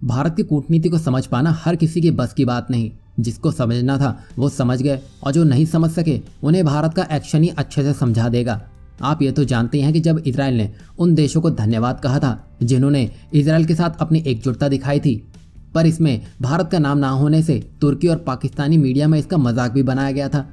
भारत की कूटनीति को समझ पाना हर किसी की बस की बात नहीं। जिसको समझना था वो समझ गए और जो नहीं समझ सके उन्हें भारत का एक्शन ही अच्छे से समझा देगा। आप ये तो जानते हैं कि जब इजराइल ने उन देशों को धन्यवाद कहा था जिन्होंने इजराइल के साथ अपनी एकजुटता दिखाई थी, पर इसमें भारत का नाम ना होने से तुर्की और पाकिस्तानी मीडिया में इसका मजाक भी बनाया गया था।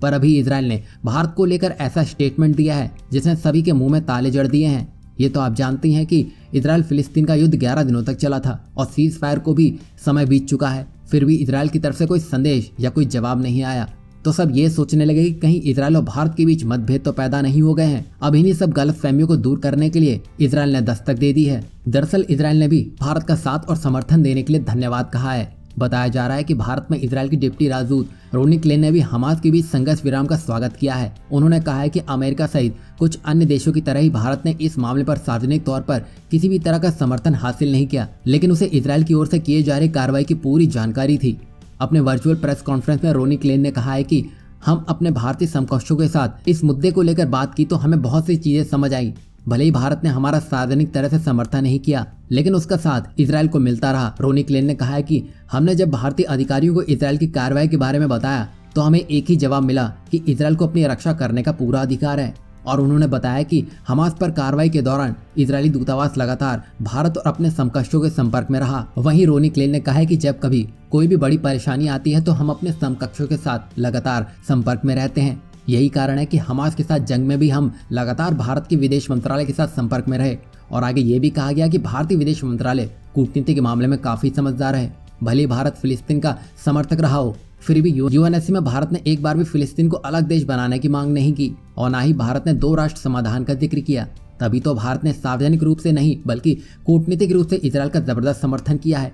पर अभी इजराइल ने भारत को लेकर ऐसा स्टेटमेंट दिया है जिसने सभी के मुंह में ताले जड़ दिए हैं। ये तो आप जानती हैं कि इजराइल फिलिस्तीन का युद्ध 11 दिनों तक चला था और सीज फायर को भी समय बीत चुका है, फिर भी इजराइल की तरफ से कोई संदेश या कोई जवाब नहीं आया। तो सब ये सोचने लगे कि कहीं इजराइल और भारत के बीच मतभेद तो पैदा नहीं हो गए हैं। अब इन्हीं सब गलतफहमियों को दूर करने के लिए इजराइल ने दस्तक दे दी है। दरअसल इजराइल ने भी भारत का साथ और समर्थन देने के लिए धन्यवाद कहा है। बताया जा रहा है कि भारत में इजराइल की डिप्टी राजदूत रोनी क्लेन ने भी हमास के बीच संघर्ष विराम का स्वागत किया है। उन्होंने कहा है कि अमेरिका सहित कुछ अन्य देशों की तरह ही भारत ने इस मामले पर सार्वजनिक तौर पर किसी भी तरह का समर्थन हासिल नहीं किया, लेकिन उसे इजराइल की ओर से किए जा रही कार्रवाई की पूरी जानकारी थी। अपने वर्चुअल प्रेस कॉन्फ्रेंस में रोनी क्लेन ने कहा है कि हम अपने भारतीय समकक्षों के साथ इस मुद्दे को लेकर बात की तो हमें बहुत सी चीजें समझ आई। भले ही भारत ने हमारा सार्वजनिक तरह से समर्थन नहीं किया, लेकिन उसका साथ इजराइल को मिलता रहा। रोनी क्लेन ने कहा है कि हमने जब भारतीय अधिकारियों को इजराइल की कार्रवाई के बारे में बताया तो हमें एक ही जवाब मिला कि इजराइल को अपनी रक्षा करने का पूरा अधिकार है। और उन्होंने बताया कि हमास पर कार्रवाई के दौरान इजरायली दूतावास लगातार भारत और अपने समकक्षों के संपर्क में रहा। वहीं रोनी क्लेन ने कहा है कि जब कभी कोई भी बड़ी परेशानी आती है तो हम अपने समकक्षों के साथ लगातार संपर्क में रहते हैं। यही कारण है कि हमास के साथ जंग में भी हम लगातार भारत के विदेश मंत्रालय के साथ संपर्क में रहे। और आगे ये भी कहा गया कि भारतीय विदेश मंत्रालय कूटनीति के मामले में काफी समझदार है। भले भारत फिलिस्तीन का समर्थक रहा हो, फिर भी यूएनएससी में भारत ने एक बार भी फिलिस्तीन को अलग देश बनाने की मांग नहीं की और ना ही भारत ने 2 राष्ट्र समाधान का जिक्र किया। तभी तो भारत ने सार्वजनिक रूप से नहीं बल्कि कूटनीतिक रूप से इजराइल का जबरदस्त समर्थन किया है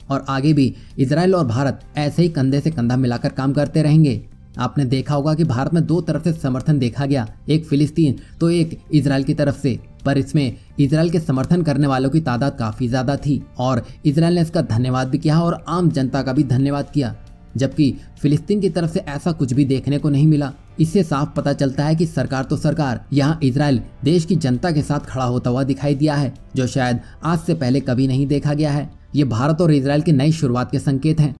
और आगे भी इजराइल और भारत ऐसे ही कंधे से कंधा मिलाकर काम करते रहेंगे। आपने देखा होगा कि भारत में 2 तरफ से समर्थन देखा गया, एक फिलिस्तीन तो एक इजराइल की तरफ से, पर इसमें इजराइल के समर्थन करने वालों की तादाद काफी ज्यादा थी और इजराइल ने इसका धन्यवाद भी किया और आम जनता का भी धन्यवाद किया, जबकि फिलिस्तीन की तरफ से ऐसा कुछ भी देखने को नहीं मिला। इससे साफ पता चलता है कि सरकार तो सरकार, यहाँ इजराइल देश की जनता के साथ खड़ा होता हुआ दिखाई दिया है, जो शायद आज से पहले कभी नहीं देखा गया है। ये भारत और इजराइल की नई शुरुआत के संकेत हैं।